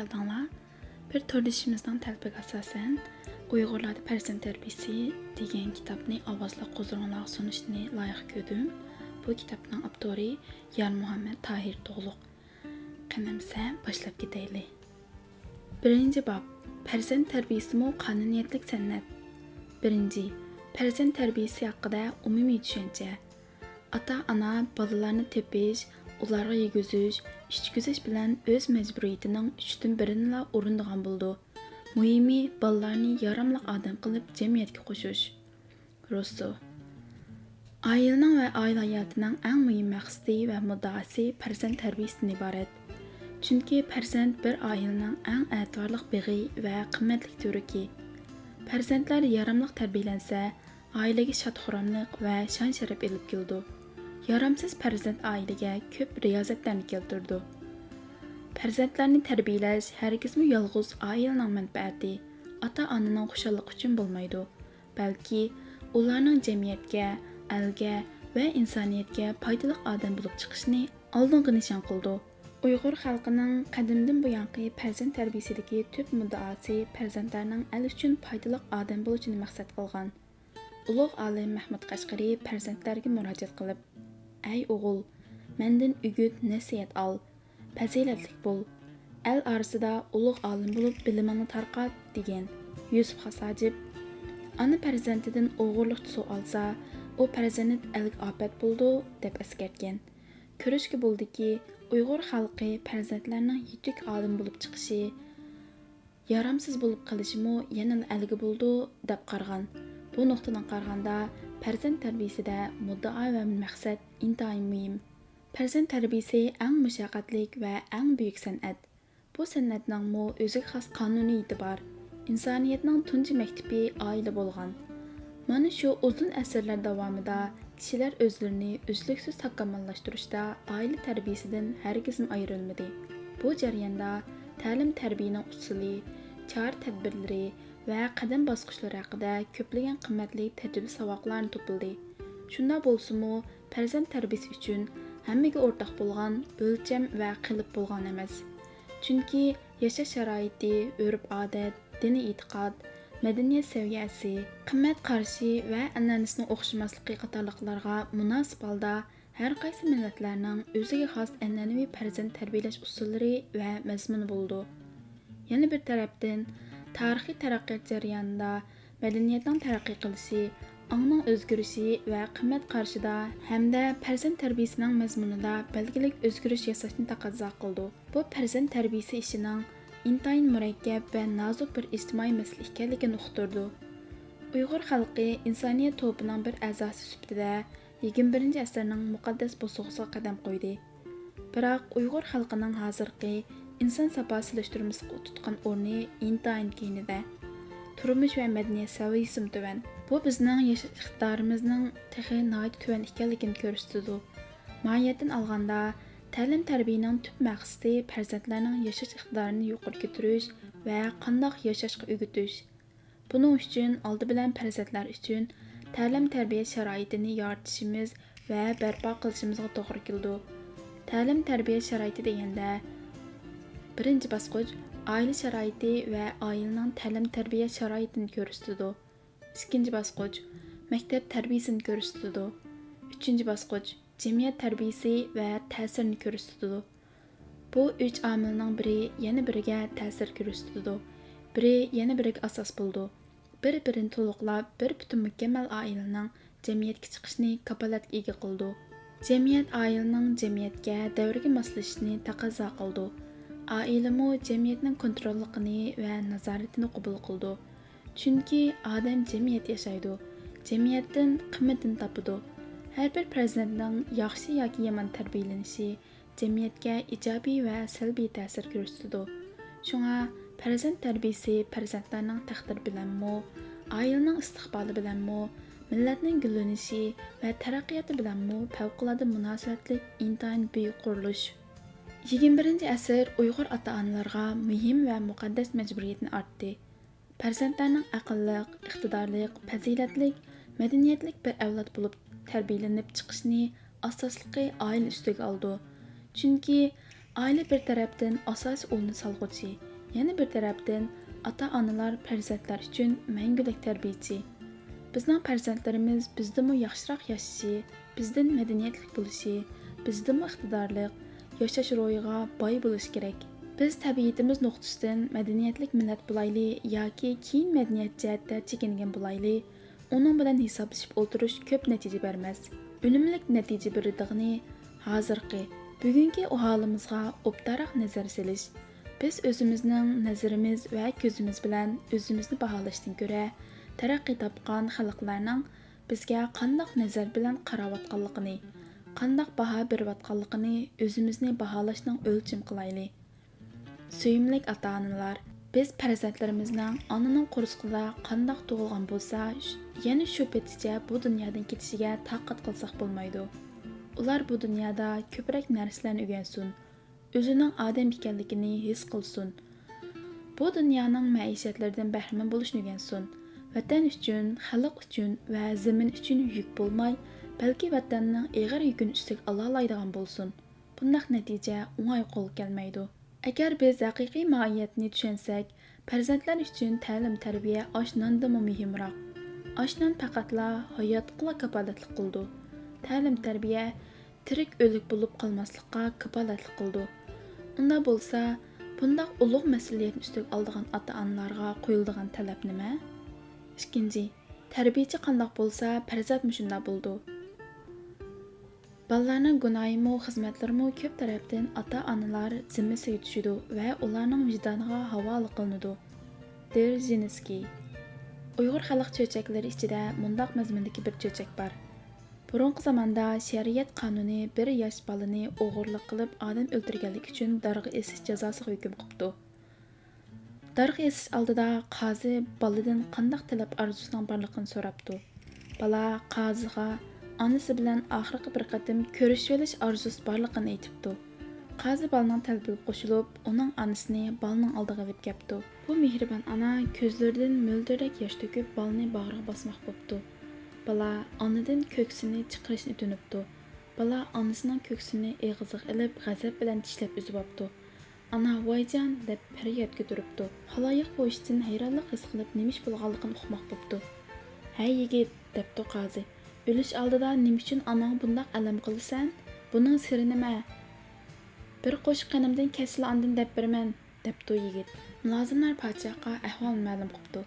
geldinglar. Bir tördüşümüzden təlbiq asasən Uyğurlarda Pərzənd tərbiyəsi degan kitapni ovozli qo'zg'olonlar sunishni loyiq ko'rdim. Bu kitapning avtori Yarmuhammad Tahir To'g'liq. Qanamsa boshlab ketaylik. Birinchi bob. Pərzənd tərbiyəsi qonuniyatlik san'at. Birinchi. Pərzənd tərbiyəsi haqida umumiy tushuncha. Ata-ana bolalarni tepish, ularga yeguzish, ishguzish bilan o'z majburiyatining 3dan 1ni o'rindigan bo'ldi. Muhimi bolalarni yaramli odam qilib jamiyatga qo'shish. Russo. Ailening va oila hayotining eng muhim maqsadi va muddaosi farzand tarbiyasidan iborat. Chunki farzand bir oilaning eng e'tiborli big'i va qimmatli turiki. Farzandlar yaramli tarbiyalansa, oilaga shod-xuramlik va shon-sharaf elib keldi. Yaramsiz farzand oilaga ko'p riyozatlarni keltirdi. Farzandlarni tarbiyalash hargizmi yolg'iz oilaning manfaati, ota-onaning xushalligi uchun bo'lmaydi, balki ularning jamiyatga, elga va insoniyatga foydali odam bo'lib chiqishni oldingi nishon qildi. Uyg'ur xalqining qadimdan buyangi farzand tarbiyasidagi tub muddaosi farzandlarning el uchun foydali odam bo'lishini maqsad qilgan. Ulug' olim Mahmud Qashqariy farzandlarga murojaat qilib: "Ey o'g'il, mendan ügüt nasihat ol, fazilatlik bo'l, el orasida ulug' olim bo'lib bilimingni tarqat" degan. Yusuf Hasajib ana farzandidan o'g'irlik suv olsa, u farzand elga ofat bo'ldi deb eskartgan. Ko'rishga bo'ldiki, Uyg'ur xalqi farzandlarning yetuk olim bo'lib chiqishi, yaramsiz bo'lib qolishimi yana elga bo'ldi deb qargan. Bu nuqtadan qaraganda farzand tarbiyasida muddao va maqsad intayin muhim. Farzand tarbiyasi eng mushaqqatlik va eng buyuk san'at. Bu san'atning o'ziga xos qonuniyati bor. Insoniyatning tunji maktabi oila bo'lgan. Mana shu uzun asrlar davomida kishilar o'zlarini uzluksiz takomillashtirishda oila tarbiyasidan hargizm ayrilmadi. Bu jarayonda ta'lim-tarbiyaning usuli, chora-tadbirlari va qadam bosqichlari haqida ko'plagan qimmatli tajriba savoqlarni topildi. Shunda bo'lsa-mu, farzand tarbiyasi uchun hammaga o'rtaq bo'lgan o'lcham va qilib bo'lgan emas. Chunki yashash sharoiti, urf-odat, diniy e'tiqod, madaniyat saviyasi, qimmat qarashi va an'anasining o'xshamasligi qatorliqlarga munosib holda har qaysi millatlarning o'ziga xos an'anaviy farzand tarbiyalash usullari va mazmuni bo'ldi. Yana bir tarafdan tarixiy taraqqiyot jarayonida madaniyatning taraqqiy qilishi, ongning o'zgarishi va qimmat qarashida hamda farzand tarbiyasining mazmunida belgilik o'zgarish yasashni taqozo qildi. Bu farzand tarbiyasi ishining intayin murakkab va nozik bir ijtimoiy masala ekanligini uqtirdi. Uyg'ur xalqi insoniyat to'pining bir a'zosi sifatida 21-asrning muqaddas bosug'isiga qadam qo'ydi. Biroq Uyg'ur xalqining hozirgi inson saposilashtirmasiga tutgan o'rni intayin keyinida. Turmush va madaniyat saviyasi tuvan. Bu bizning yashash iqtidorimizning texi nihoyat tuvan ekanligini ko'rsatadi. Mohiyatdan olganda, ta'lim-tarbiyaning tub maqsadi farzandlarning yashash iqtidorini yuqori ko'tarish va qandoq yashashga o'rgatish. Buning uchun oldi bilan farzandlar uchun ta'lim-tarbiya sharoitini yaratishimiz va barpo qilishimizga to'g'ri keldi. Ta'lim-tarbiya sharoiti deganda birinchi bosqich oila sharoiti va oilaning ta'lim-tarbiya sharoitini ko'rsatadi. Ikkinchi bosqich maktab tarbiyasini ko'rsatadi. Uchinchi bosqich jamiyat tarbiyasi va ta'sirini ko'rsatadi. Bu 3 omilning biri yana biriga ta'sir ko'rsatadi. Biri yana biriga asos bo'ldi. Bir-birini to'liqlab, bir butun mukammal oilaning jamiyatga chiqishini kafolatga ega qildi. Jamiyat oilaning jamiyatga davrga moslashishini taqozo qildi. Oilami jamiyatning kontrolligini va nazoratini qabul qildi. Chunki odam jamiyat yashaydi. Jamiyatdan qimmatini topadi. Har bir farzandning yaxshi yoki yomon tarbiyalanishi jamiyatga ijobiy va salbiy ta'sir ko'rsatadi. Shunga farzand tarbiyasi farzandlarning taqdiri bilanmi, oilaning istiqboli bilanmi, millatning gullanishi va taraqqiyoti bilanmi favqulodda munosabatli intayin buyuk qurilish. 21-asr Uyg'ur ota-onalarga muhim va muqaddas majburiyatni ortdi. Farzandlarning aqlliq, iqtidorli, fazilatlik, madaniyatlik bir avlod bo'lib tarbiyalanib chiqishni asosliqi oila ustiga oldi. Chunki oila bir tarafdan asosiy o'rni solg'uvchi, Yana bir tarafdan ata-onalar farzandlar uchun mangulik tarbiyachi. Bizning farzandlarimiz bizdimi yaxshiroq yashashi, bizdan madaniyatli bo'lishi, bizdimi iqtidorli, yashash ro'yiga boy bo'lish kerak. Biz tabiatimiz nuqtasidan madaniyatlik millat bo'layli yoki keyin madaniyat jihatda chekingan bo'layli, uning bilan hisoblashib o'tirish ko'p natija bermas. Unumli natija beradigan hozirgi, bugungi holimizga o'ptaroq nazar solish. Biz o'zimizning nazarimiz va ko'zimiz bilan o'zimizni baholashdan ko'ra, taraqqiy topgan xalqlarning bizga qandoq nazar bilan qarayotganligini, qandoq baho berayotganligini o'zimizni baholashning o'lchim qilayli. Suyimlik ata-onalar, biz farzandlarimizning onaning qursqida qandoq tug'ilgan bo'lsa, yana shu peticha bu dunyodan ketishiga taqat qilsak bo'lmaydi. Ular bu dunyoda ko'proq narsalarni o'rgansin, o'zining odam ekanligini his qilsin. Bu dunyoning maishatlaridan bahramand bo'lishni o'rgansin. Vatan uchun, xalq uchun va zamin uchun yuk bo'lmay, balki vatanning eg'ir yukini ustiga ola oladigan bo'lsin. Bundaq natija o'ng'ay qo'lga kelmaydi. Agar biz haqiqiy mohiyatni tushunsak, farzandlar uchun ta'lim-tarbiya oshnandimi muhimroq. Oshnan faqatla hayotga kapolatlik qildi. Ta'lim-tarbiya tirik o'lik bo'lib qolmaslikqa kapolatlik qildi. Unda bo'lsa, bundaq ulug' mas'uliyatni ustiga oladigan ota-onalarga qo'yiladigan talab nima? Ikkinchi, tarbiyachi qandoq bo'lsa, farzand shunda bo'ldi. Balalarning gunohimi, xizmatlarimi ko'p tarafdan ota-onalar zimmasiga tushidi va ularning vijdoniga havola qilinadi. Dzerzhinsky. Uyg'ur xalq cho'chaklari ichida mundaq mazmundagi bir cho'chak bor. Burungi zamonda shariat qonuni bir yosh bolani o'g'irlik qilib odam o'ldirganlik uchun darg'a esish jazosiga hukm qilibdi. Darg'a esish oldida qozi boladan qandoq talab orzusining borligini so'rabdi. Bola qoziga onasi bilan oxirgi bir qatim ko'rishib olish orzusi borligini aytibdi. Qozi bolaning talabiga qo'shilib, uning onasini bolaning oldiga olib kelibdi. Bu mehribon ona ko'zlaridan mo'ldirrak yosh to'kib bolani bag'riga bosmoq bo'libdi. Bola onadan ko'ksini chiqarishni o'tinibdi. Bola onasining ko'ksini eg'iziga ilib, g'azab bilan tishlab uzib olibdi. Ana voyjon deb faryod ko'taribdi. Xaloyiq bu ishdan hayronlik his qilib, nima ish bo'lganligini uqmoq bo'libdi. "Hey yigit," debdi qozi. "O'lish oldida nima uchun onang bundoq alam qilasan? Buning siri nima? Bir qo'shiq qanimdan kesila ondan deb beraman," debdi yigit. Mulozimlar podshohga ahvolni ma'lum qilibdi.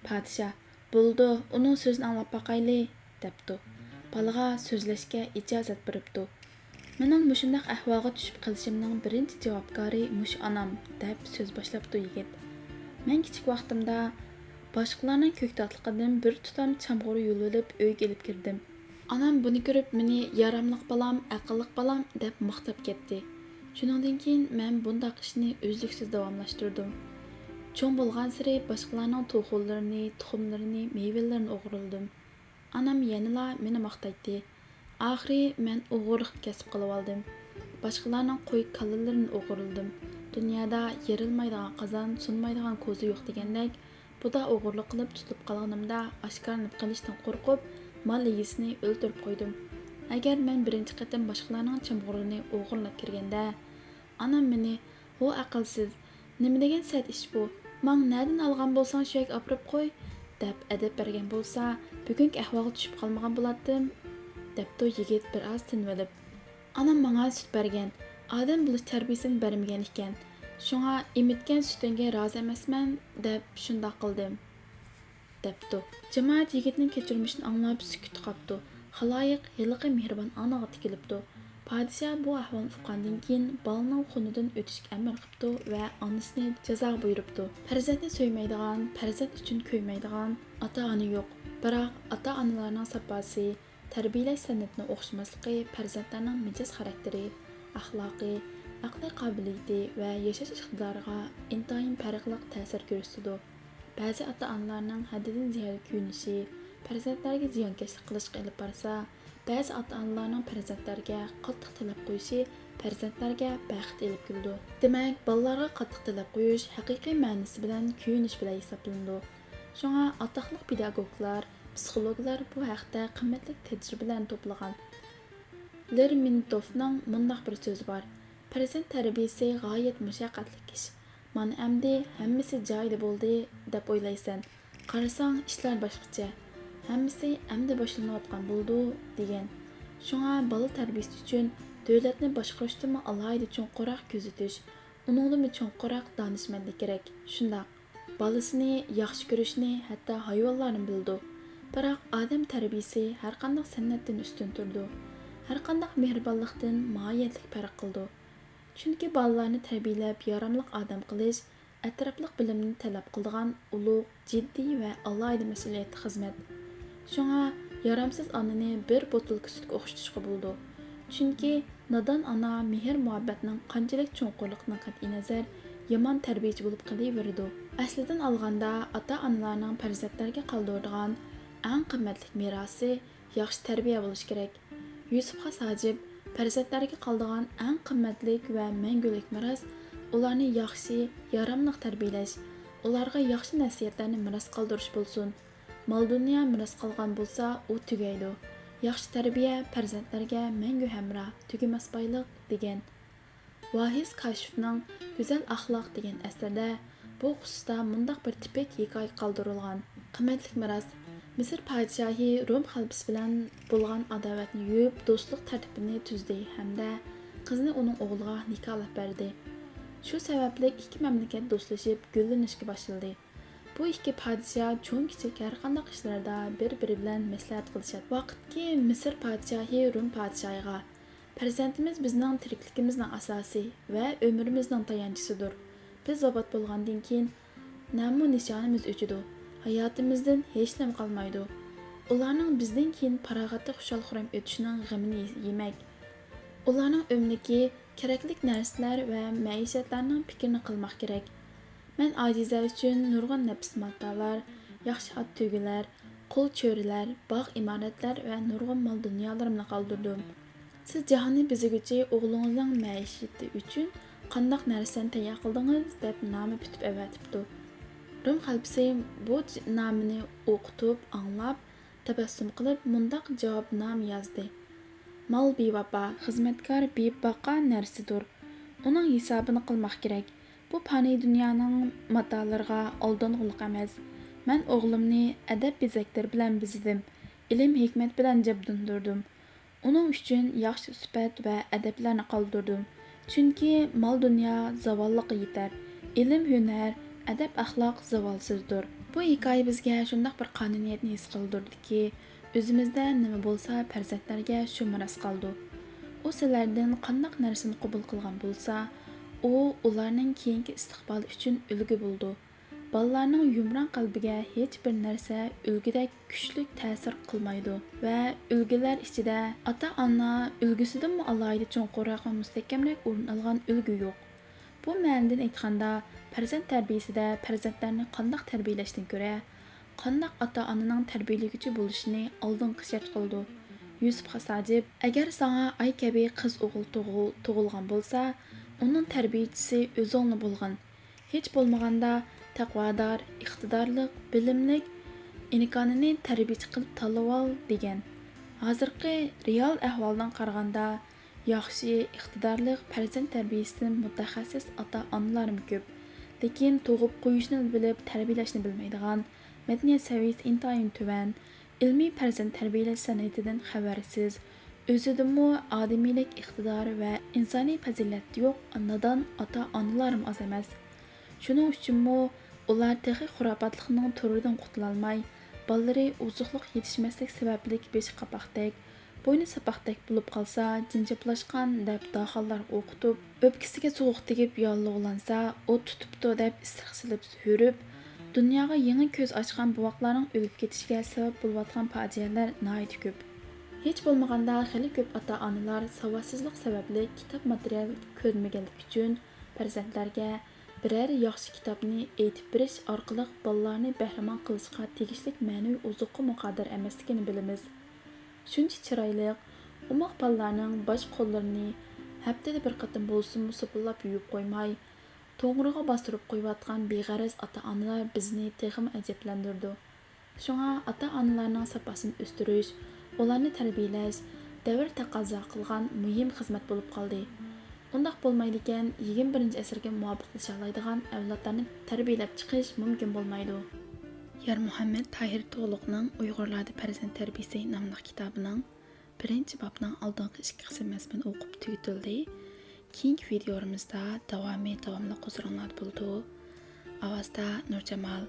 Podshoh "Bo'ldi, uning so'zini anglab boqayli," debdi. Bolaga so'zlashga ijozat beribdi. "Mening mushundaq ahvolga tushib qolishimning birinchi javobgori mush onam," deb so'z boshlabdi yigit. "Men kichik vaqtimda boshqalarning ko'ktatliqidan bir tutam chamg'ur yo'l olib uyga olib kirdim. Onam buni ko'rib meni yaramliq balam, aqlliq balam deb maqtab ketdi. Shuningdan keyin men bundaq ishni uzluksiz davomlashtirdim. Cho'ng bo'lgan sari boshqalarning to'xullarini, tuxumlarini, mevalarini o'g'irladim. Onam yanala meni maqtaydi. Oxiri men o'g'irlik kasb qilib oldim. Boshqalarning qo'y kallalarini o'g'irladim. Dunyoda yerilmaydigan qozon, sunmaydigan ko'zi yo'q degandek, bu da o'g'irlik qilib tutilib qolganimda oshkorlanib qolishdan qo'rqib, mol egisini o'ldirib qo'ydim. Agar men birinchi qatim boshqalarning chamg'urini o'g'irlab kirganda, onam meni, "Ho aqlsiz, nima degan sad ish bu? Mang nerdan olgan bo'lsang shu yerga olib qo'y," deb adab bergan bo'lsa, bugungi ahvolga tushib qolmagan bo'lardim, debdi yigit bir oz tinib olib. "Onam menga sut bergan, odam bo'lish tarbiyasini bermagan ekan. Shunga emitgan sutingga rozi emasman deb shundoq qildim," debdi. Jamoat yigitning kechirmishini anglab sukut qopdi. Xaloyiq yiliqi mehribon onaga tikilibdi. Podshoh bu ahvolni uqqandan keyin bolaning xunidan o'tishga amr qilibdi va onasini jazoga buyuribdi. Farzandni so'ymaydigan, farzand uchun ko'ymaydigan ota-ona yo'q. Biroq ota-onalarning saposi, tarbiyalash san'atini o'xshamasligi farzandlarning mijoz xarakteri, axloqi, aqliy qobiliyati va yashash iqtidoriga intayin farqli ta'sir ko'rsatadi. Ba'zi ota-onalarning haddidan ziyod kuyinishi farzandlarga ziyonkashlik qilishga olib borsa, ba'zi ota-onalarning farzandlarga qattiq talab qo'yishi farzandlarga baxt elib keldi. Demak, bolalarga qattiq talab qo'yish haqiqiy ma'nosi bilan kuyinish bilan hisoblanadi. Shunga atoqli pedagoglar, psixologlar bu haqda qimmatli tajribalarni to'plagan. Lermontovning mundaq bir so'zi bor: "Farzand tarbiyasi g'oyat mushaqqatli ish. Mana əmdi hammasi joyida bo'ldi deb o'ylaysan. Qarasang ishlar boshqacha. Hammasi əmdi boshlanayotgan bo'ldi degan. Shunga bola tarbiyasi uchun davlatni boshqarishda alohida cho'nqaroq kuzatish, uningda cho'nqaroq donishmandlik kerak. Shundaq bolasini yaxshi ko'rishni, hatto hayvonlarni bildi. Biroq odam tarbiyasi har qanday san'atdan ustun turdi. Har qanday mehribonlikdan mohiyatlik farq qildi. Chunki bolalarni tarbiyalab yaramliq odam qilish atrofliq bilimni talab qiladigan ulug', jiddiy va alohida mas'uliyatli xizmat. Shunga yaramsiz onani bir botilka sutga o'xshatishga bo'ldi. Chunki nodon ona mehr muhabbatning qanchalik cho'nqurligidan qat'iy nazar yomon tarbiyachi bo'lib qolaverdi. Aslidan olganda ota-onalarning farzandlarga qoldiradigan eng qimmatli merosi yaxshi tarbiya bo'lishi kerak. Yusuf Xos Hojib farzandlarga qoldirgan eng qimmatli va mangulik meros ularni yaxshi, yaramli tarbiyalash, ularga yaxshi nasihatlarni meros qoldirish bo'lsin. Mol dunyo meros qolgan bo'lsa, u tugaydi. Yaxshi tarbiya farzandlarga mangu hamroh, tugamas boylik degan. Vahiz Kashifning Go'zal axloq degan asarda bu xususda mundaq bir tipik hikoya qoldirilgan. Qimmatli meros Misr podshohi Rum xalqisi bilan bo'lgan adovatni yuvib, do'stlik tartibini tuzdi hamda qizni uning o'g'liga nikohlab berdi. Shu sababli ikki mamlakat do'stlashib, gullanishga boshladi. Bu ikki podshoh cho'ng-kichik har qanday ishlarda bir-biri bilan maslahat qilishadi. Vaqtki Misr podshohi Rum podshohiga farzandimiz bizning tirikligimizning asosi va umrimizning tayanchisidir. Biz vafot bo'lgandan keyin namu nishonimiz o'chidi. Hayotimizdan hech nima qolmaydi. Ularning bizdan keyin farog'atli xushal-xuram o'tishining g'amini yemak. Ularning umriki kerakli narsalar va maishatlarning fikrini qilmoq kerak. Men ojiza uchun nurg'un nafs matolar, yaxshi ot tugilar, qo'l cho'rilar, bog' imoratlar va nurg'un mol dunyolarimni qoldirdim. Siz jahonni buzguchi o'g'lingizning maishati uchun qandoq narsani tayyor qildingiz deb nomi bitib avatibdi. Rum xalqisi bu nomini o'qitib, anglab, tabassum qilib mundoq javobnoma yozdi. Mol bevafo, xizmatkor bebaqa narsadir. Uning hisobini qilmoq kerak. Bu faniy dunyoning matolariga aldangulik emas. Men o'g'limni adab bezaklar bilan bizidim. Ilm hikmat bilan jabdundirdim. Uning uchun yaxshi sifat va adablarni qoldirdim. Chunki mol dunyo zavolliqqa yetar. Ilm, hunar, adab axloq zavolsizdir. Bu hikoya bizga shundoq bir qonuniyatni his qildirdiki, o'zimizda nima bo'lsa farzandlarga shu meros qoldi. U sizlardan qandoq narsani qabul qilgan bo'lsa, u ularning keyingi istiqboli uchun ulgu bo'ldi. Bolalarning yumron qalbiga hech bir narsa ulgudek kuchli ta'sir qilmaydi va ulgular ichida ota-ona ulgusidan alohida cho'nqurroq va mustahkamroq o'rin olgan ulgu yo'q. Bu ma'nodan aytganda, farzand tarbiyasida farzandlarni qandoq tarbiyalashdan ko'ra, qandoq ota-onaning tarbiyalaguchi bo'lishini oldingi shart qildi. Yusuf Xos Hojib, agar sana ay kabi qiz o'g'il tug'ilgan bo'lsa, uning tarbiyachisi o'zingni bo'lgan. Hech bo'lmaganda taqvodor, iqtidorli, bilimli inikonini tarbiyachi qilib tanlab ol degan. Hozirgi real ahvoldan qaraganda yaxshi, iqtidorli farzand tarbiyasidan mutaxassis ota-onalarimiz ko'p. Lekin tug'ib qo'yishni bilib, tarbiyalashni bilmaydigan, madaniyat saviyasi intayin tuvan, ilmiy farzand tarbiyalash san'atidan xabarsiz, o'zidimi odamiylik iqtidori va insoniy fazilat yo'q nodon ota-onalarimiz oz emas. Shuning uchunmi ular texnik xurofotlikning turidan qutulolmay, bolalari uzuqliq yetishmaslik sababli besh qapoqdek, bo'yni sapaqdek bo'lib qolsa, jinjiplashgan deb daxillar o'qitib, o'pkisiga sovuq tegib yollig'lansa, o't tutibdi deb issiq silib hurib, dunyoga yangi ko'z ochgan buvoqlarning o'lib ketishiga sabab bo'layotgan fojialar nihoyat ko'p. Hech bo'lmaganda xili ko'p ota-onalar savodsizlik sababli kitob material ko'rmaganlik uchun farzandlarga biror yaxshi kitobni aytib berish orqali bolalarni bahramon qilishga tegishli ma'naviy ozuqqa muqaddir emasligini bilamiz. Shuncha chiroyli, umoq bolalarning bosh qo'llarini haftada bir qatim bo'lsin so'pillab yuvib qo'ymay, to'ng'riga bostirib qo'yayotgan beg'araz ota-onalar bizni texim ajablantirdi. Shunga ota-onalarning safosini o'stirish, ularni tarbiyalash davr taqozo qilgan muhim xizmat bo'lib qoldi. Undaq bo'lmaydigan 21 asrga muvofiqlasha oladigan avlodlarni tarbiyalab chiqish mumkin bo'lmaydi. Yar Muhammad Tahir To'g'liqning Uyg'urlarda farzand tarbiyasi nomli kitobining 1-bobning oldingi 2 qism mazmuni o'qib tugatildi. Keyingi videomizda davomli huzuringizda bo'ldi. Ovozda Nurjamal